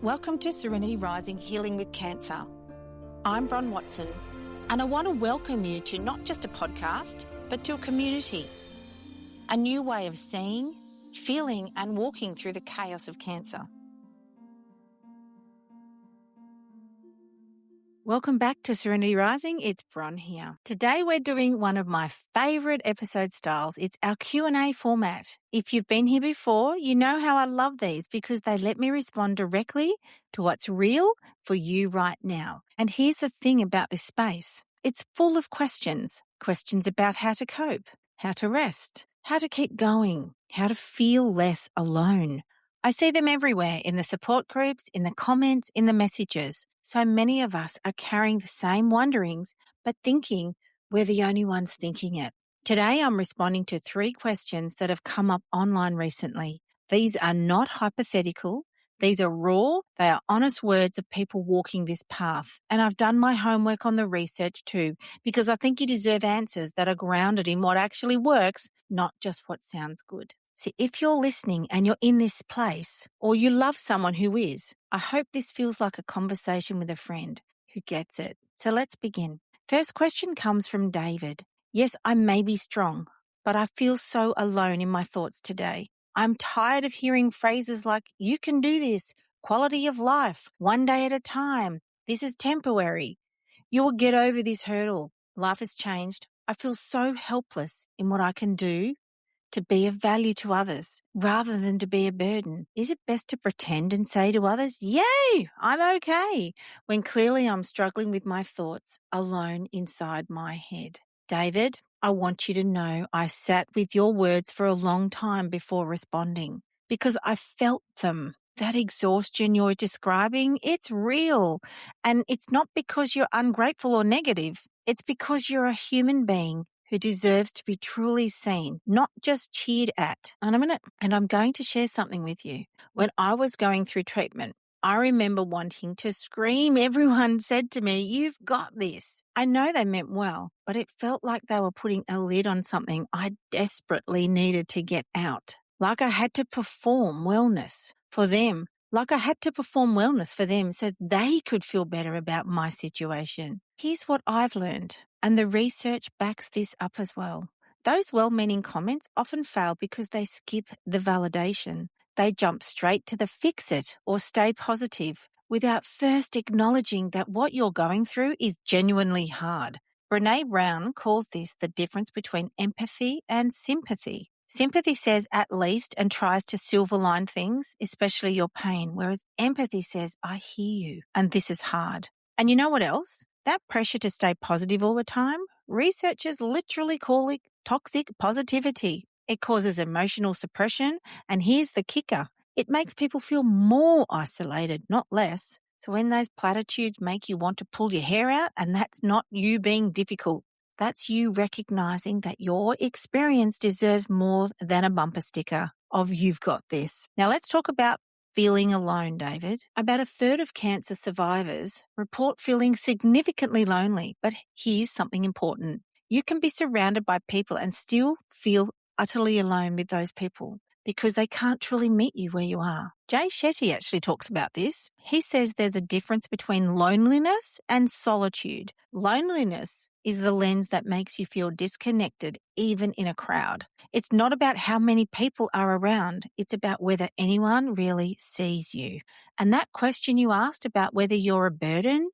Welcome to Serenity Rising, Healing with Cancer. I'm Bron and I want to welcome you to not just a podcast, but to a community, a new way of seeing, feeling and walking through the chaos of cancer. Welcome back to Serenity Rising. It's Bron here. Today we're doing one of my favourite episode styles. It's our Q&A format. If you've been here before, you know how I love these because they let me respond directly to what's real for you right now. And here's the thing about this space. It's full of questions. Questions about how to cope, how to rest, how to keep going, how to feel less alone. I see them everywhere in the support groups, in the comments, in the messages. So many of us are carrying the same wonderings, but thinking we're the only ones thinking it. Today, I'm responding to 3 questions that have come up online recently. These are not hypothetical. These are raw. They are honest words of people walking this path. And I've done my homework on the research too, because I think you deserve answers that are grounded in what actually works, not just what sounds good. See, if you're listening and you're in this place, or you love someone who is, I hope this feels like a conversation with a friend who gets it. So let's begin. First question comes from David. Yes, I may be strong, but I feel so alone in my thoughts today. I'm tired of hearing phrases like, you can do this, quality of life, one day at a time, this is temporary. You will get over this hurdle. Life has changed. I feel so helpless in what I can do to be of value to others rather than to be a burden. Is it best to pretend and say to others, yay, I'm okay, when clearly I'm struggling with my thoughts alone inside my head? David, I want you to know I sat with your words for a long time before responding because I felt them. That exhaustion you're describing, it's real. And it's not because you're ungrateful or negative. It's because you're a human being who deserves to be truly seen, not just cheered at. And I'm going to share something with you. When I was going through treatment, I remember wanting to scream. Everyone said to me, you've got this. I know they meant well, but it felt like they were putting a lid on something I desperately needed to get out. Like I had to perform wellness for them. So they could feel better about my situation. Here's what I've learned, and the research backs this up as well. Those well-meaning comments often fail because they skip the validation. They jump straight to the fix it or stay positive without first acknowledging that what you're going through is genuinely hard. Brené Brown calls this the difference between empathy and sympathy. Sympathy says at least and tries to silver line things, especially your pain, whereas empathy says, I hear you and this is hard. And you know what else? That pressure to stay positive all the time, researchers literally call it toxic positivity. It causes emotional suppression, and here's the kicker. It makes people feel more isolated, not less. So when those platitudes make you want to pull your hair out, and that's not you being difficult, that's you recognizing that your experience deserves more than a bumper sticker of you've got this. Now let's talk about feeling alone, David. About 1/3 of cancer survivors report feeling significantly lonely, but here's something important. You can be surrounded by people and still feel utterly alone with those people because they can't truly meet you where you are. Shetty actually talks about this. He says there's a difference between loneliness and solitude. Loneliness is the lens that makes you feel disconnected even in a crowd. It's not about how many people are around. It's about whether anyone really sees you. And that question you asked about whether you're a burden,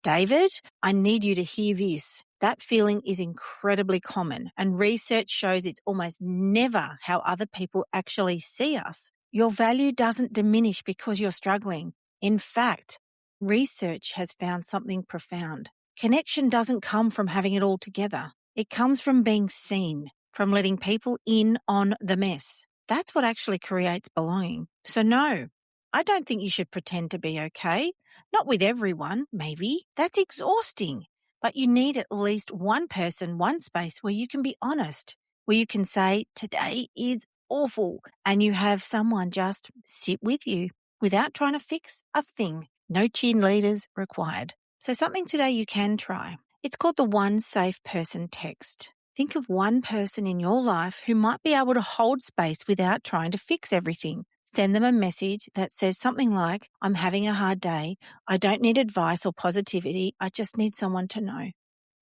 David, I need you to hear this. That feeling is incredibly common, and research shows it's almost never how other people actually see us. Your value doesn't diminish because you're struggling. In fact, research has found something profound. Connection doesn't come from having it all together. It comes from being seen, from letting people in on the mess. That's what actually creates belonging. So no, I don't think you should pretend to be okay. Not with everyone, maybe. That's exhausting. But you need at least one person, one space where you can be honest, where you can say, today is awful, and you have someone just sit with you without trying to fix a thing. No cheerleaders required. So something today you can try. It's called the One Safe Person text. Think of one person in your life who might be able to hold space without trying to fix everything. send them a message that says something like, I'm having a hard day. I don't need advice or positivity. I just need someone to know.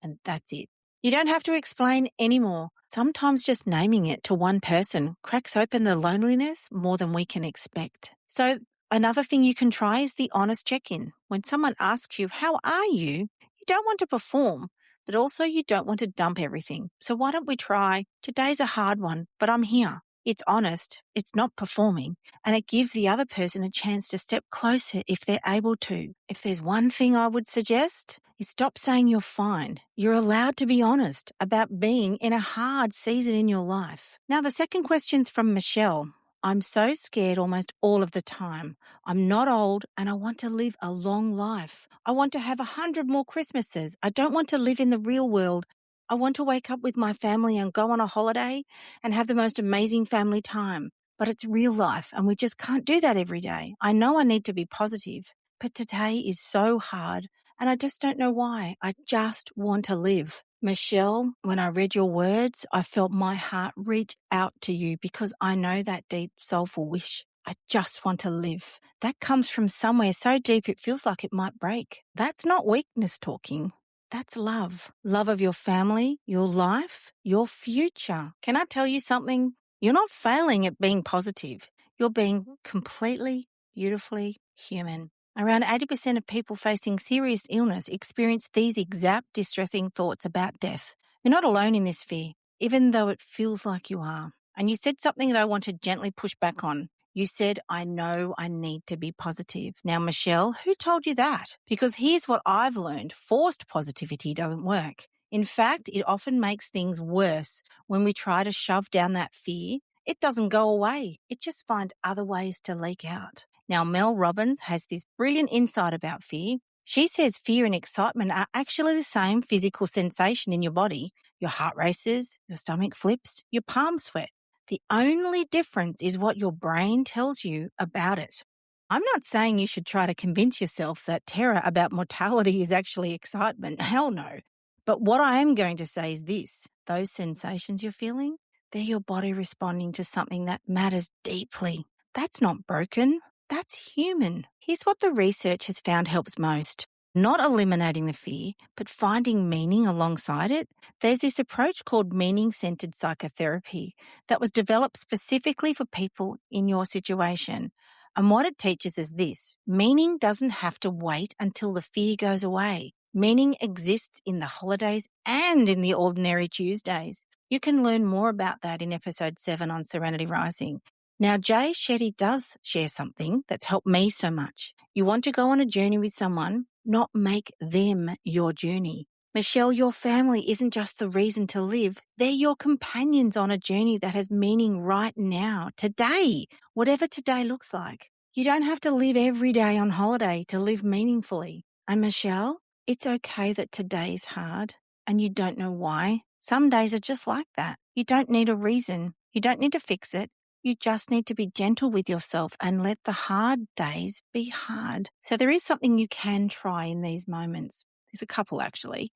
And that's it. You don't have to explain anymore. Sometimes just naming it to one person cracks open the loneliness more than we can expect. So another thing you can try is the honest check-in. When someone asks you, how are you? You don't want to perform, but also you don't want to dump everything. So why don't we try, today's a hard one, but I'm here. It's honest, it's not performing, and it gives the other person a chance to step closer if they're able to. If there's one thing I would suggest, is stop saying you're fine. You're allowed to be honest about being in a hard season in your life. Now, the second question's from Michelle. I'm so scared almost all of the time. I'm not old and I want to live a long life. I want to have 100 more Christmases. I don't want to live in the real world. I want to wake up with my family and go on a holiday and have the most amazing family time. But it's real life and we just can't do that every day. I know I need to be positive, but today is so hard and I just don't know why. I just want to live. Michelle, when I read your words, I felt my heart reach out to you because I know that deep, soulful wish. I just want to live. That comes from somewhere so deep it feels like it might break. That's not weakness talking. That's love. Love of your family, your life, your future. Can I tell you something? You're not failing at being positive. You're being completely, beautifully human. Around 80% of people facing serious illness experience these exact distressing thoughts about death. You're not alone in this fear, even though it feels like you are. And you said something that I want to gently push back on. You said, I know I need to be positive. Now, Michelle, who told you that? Because here's what I've learned. Forced positivity doesn't work. In fact, it often makes things worse when we try to shove down that fear. It doesn't go away. It just finds other ways to leak out. Now, Mel Robbins has this brilliant insight about fear. She says fear and excitement are actually the same physical sensation in your body. Your heart races, your stomach flips, your palms sweat. The only difference is what your brain tells you about it. I'm not saying you should try to convince yourself that terror about mortality is actually excitement. Hell no. But what I am going to say is this. Those sensations you're feeling, they're your body responding to something that matters deeply. That's not broken. That's human. Here's what the research has found helps most. Not eliminating the fear, but finding meaning alongside it. There's this approach called meaning-centered psychotherapy that was developed specifically for people in your situation. And what it teaches is this. Meaning doesn't have to wait until the fear goes away. Meaning exists in the holidays and in the ordinary Tuesdays. You can learn more about that in episode 7 on Serenity Rising. Now, Shetty does share something that's helped me so much. You want to go on a journey with someone, not make them your journey. Michelle, your family isn't just the reason to live. They're your companions on a journey that has meaning right now, today, whatever today looks like. You don't have to live every day on holiday to live meaningfully. And Michelle, it's okay that today is hard and you don't know why. Some days are just like that. You don't need a reason. You don't need to fix it. You just need to be gentle with yourself and let the hard days be hard. So there is something you can try in these moments. There's a couple actually.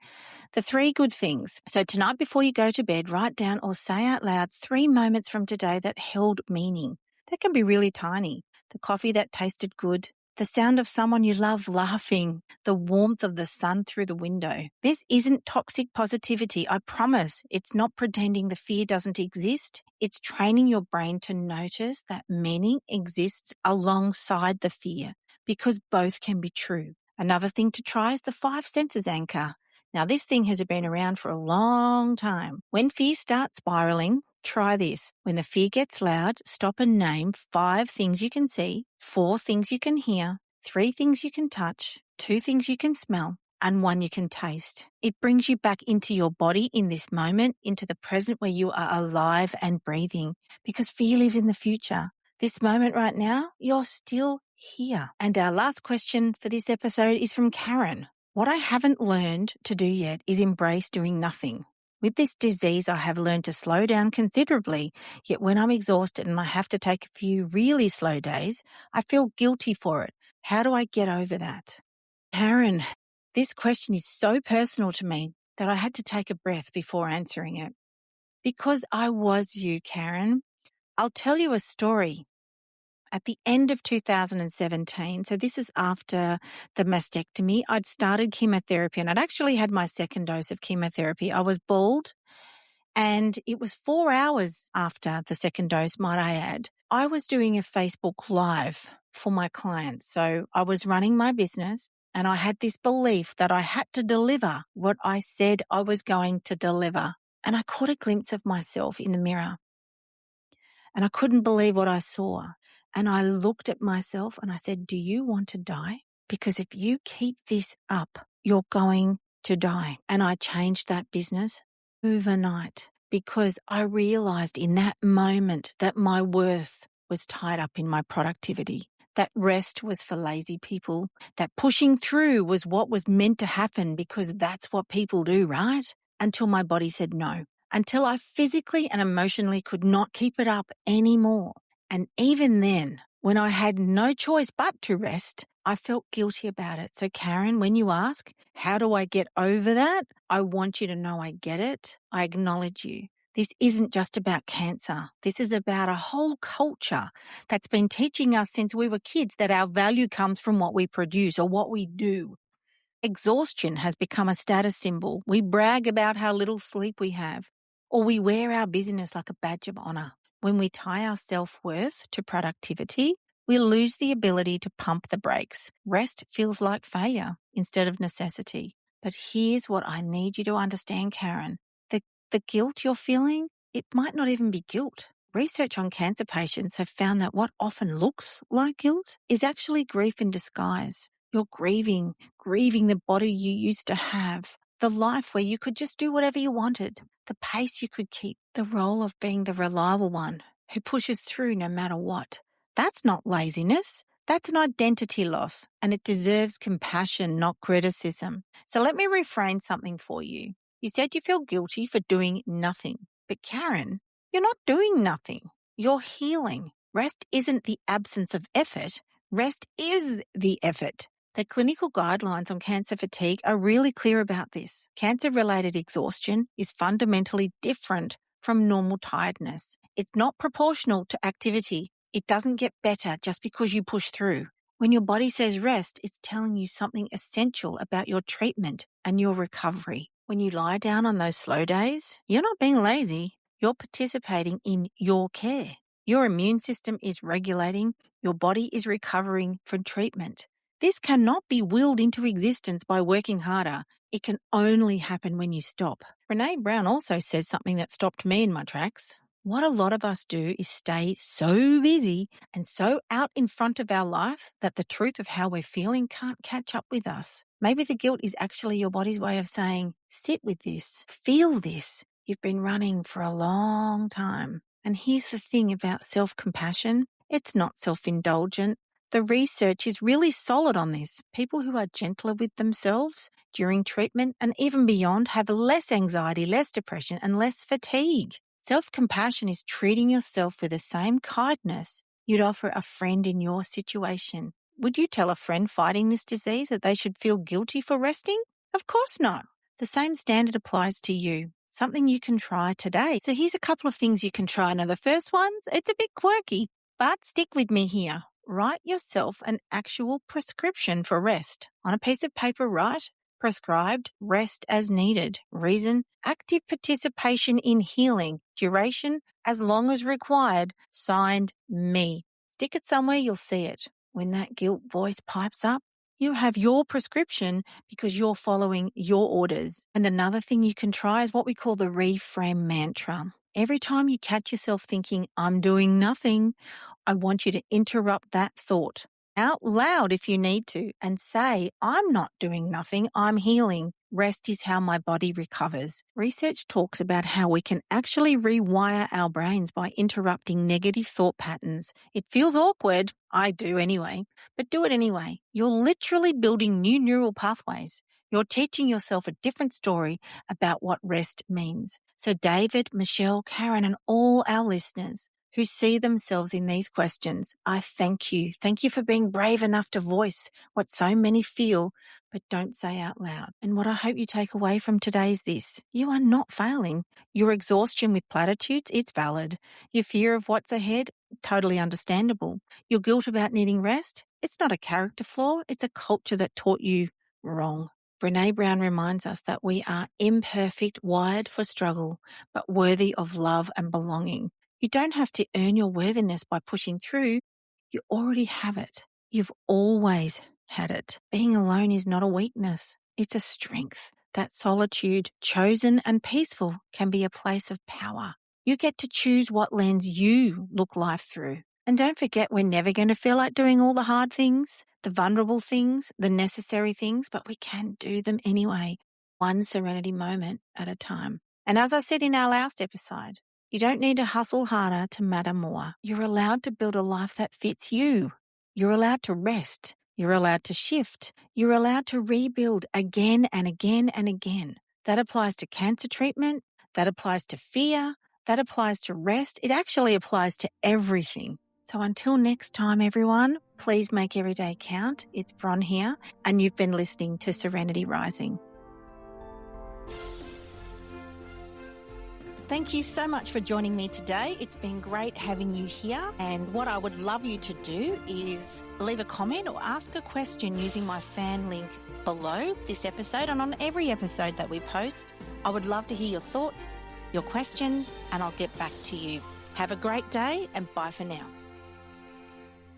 The 3 good things. So tonight before you go to bed, write down or say out loud 3 moments from today that held meaning. That can be really tiny. The coffee that tasted good, the sound of someone you love laughing, the warmth of the sun through the window. This isn't toxic positivity, I promise. It's not pretending the fear doesn't exist. It's training your brain to notice that meaning exists alongside the fear, because both can be true. Another thing to try is the 5 senses anchor. Now, this thing has been around for a long time. When fear starts spiraling, try this. When the fear gets loud, stop and name 5 things you can see, 4 things you can hear, 3 things you can touch, 2 things you can smell, and 1 you can taste. It brings you back into your body in this moment, into the present where you are alive and breathing, because fear lives in the future. This moment right now, you're still here. And our last question for this episode is from Karen. What I haven't learned to do yet is embrace doing nothing. With this disease, I have learned to slow down considerably, yet when I'm exhausted and I have to take a few really slow days, I feel guilty for it. How do I get over that? Karen, this question is so personal to me that I had to take a breath before answering it. Because I was you, Karen. I'll tell you a story. At the end of 2017, so this is after the mastectomy, I'd started chemotherapy and I'd actually had my second dose of chemotherapy. I was bald and it was 4 hours after the second dose, might I add. I was doing a Facebook Live for my clients. So I was running my business and I had this belief that I had to deliver what I said I was going to deliver. And I caught a glimpse of myself in the mirror and I couldn't believe what I saw. And I looked at myself and I said, do you want to die? Because if you keep this up, you're going to die. And I changed that business overnight because I realized in that moment that my worth was tied up in my productivity, that rest was for lazy people, that pushing through was what was meant to happen because that's what people do, right? Until my body said no, until I physically and emotionally could not keep it up anymore. And even then, when I had no choice but to rest, I felt guilty about it. So Karen, when you ask, how do I get over that? I want you to know I get it. I acknowledge you. This isn't just about cancer. This is about a whole culture that's been teaching us since we were kids that our value comes from what we produce or what we do. Exhaustion has become a status symbol. We brag about how little sleep we have, or we wear our busyness like a badge of honor. When we tie our self-worth to productivity, we lose the ability to pump the brakes. Rest feels like failure instead of necessity. But here's what I need you to understand, Karen. The guilt you're feeling, it might not even be guilt. Research on cancer patients have found that what often looks like guilt is actually grief in disguise. You're grieving the body you used to have, the life where you could just do whatever you wanted, the pace you could keep, the role of being the reliable one who pushes through no matter what. That's not laziness. That's an identity loss, and it deserves compassion, not criticism. So let me reframe something for you. You said you feel guilty for doing nothing. But Karen, you're not doing nothing. You're healing. Rest isn't the absence of effort. Rest is the effort. The clinical guidelines on cancer fatigue are really clear about this. Cancer-related exhaustion is fundamentally different from normal tiredness. It's not proportional to activity. It doesn't get better just because you push through. When your body says rest, it's telling you something essential about your treatment and your recovery. When you lie down on those slow days, you're not being lazy. You're participating in your care. Your immune system is regulating. Your body is recovering from treatment. This cannot be willed into existence by working harder. It can only happen when you stop. Brené Brown also says something that stopped me in my tracks. What a lot of us do is stay so busy and so out in front of our life that the truth of how we're feeling can't catch up with us. Maybe the guilt is actually your body's way of saying, sit with this, feel this. You've been running for a long time. And here's the thing about self-compassion. It's not self-indulgent. The research is really solid on this. People who are gentler with themselves during treatment and even beyond have less anxiety, less depression, and less fatigue. Self-compassion is treating yourself with the same kindness you'd offer a friend in your situation. Would you tell a friend fighting this disease that they should feel guilty for resting? Of course not. The same standard applies to you, something you can try today. So here's a couple of things you can try. Now, the first one's, it's a bit quirky, but stick with me here. Write yourself an actual prescription for rest. On a piece of paper, write, prescribed, rest as needed. Reason, active participation in healing. Duration, as long as required. Signed, me. Stick it somewhere, you'll see it. When that guilt voice pipes up, you have your prescription because you're following your orders. And another thing you can try is what we call the reframe mantra. Every time you catch yourself thinking, I'm doing nothing, I want you to interrupt that thought out loud if you need to and say, I'm not doing nothing, I'm healing. Rest is how my body recovers. Research talks about how we can actually rewire our brains by interrupting negative thought patterns. It feels awkward. I do anyway. But do it anyway. You're literally building new neural pathways. You're teaching yourself a different story about what rest means. So David, Michelle, Karen, and all our listeners who see themselves in these questions, I thank you. Thank you for being brave enough to voice what so many feel but don't say out loud. And what I hope you take away from today is this: you are not failing. Your exhaustion with platitudes, it's valid. Your fear of what's ahead, totally understandable. Your guilt about needing rest, it's not a character flaw, it's a culture that taught you wrong. Brené Brown reminds us that we are imperfect, wired for struggle, but worthy of love and belonging. You don't have to earn your worthiness by pushing through. You already have it. You've always had it. Being alone is not a weakness. It's a strength. That solitude, chosen and peaceful, can be a place of power. You get to choose what lens you look life through. And don't forget, we're never going to feel like doing all the hard things, the vulnerable things, the necessary things, but we can do them anyway, one serenity moment at a time. And as I said in our last episode, you don't need to hustle harder to matter more. You're allowed to build a life that fits you. You're allowed to rest. You're allowed to shift. You're allowed to rebuild again and again and again. That applies to cancer treatment. That applies to fear. That applies to rest. It actually applies to everything. So until next time, everyone, please make every day count. It's Bron here, and you've been listening to Serenity Rising. Thank you so much for joining me today. It's been great having you here. And what I would love you to do is leave a comment or ask a question using my fan link below this episode and on every episode that we post. I would love to hear your thoughts, your questions, and I'll get back to you. Have a great day and bye for now.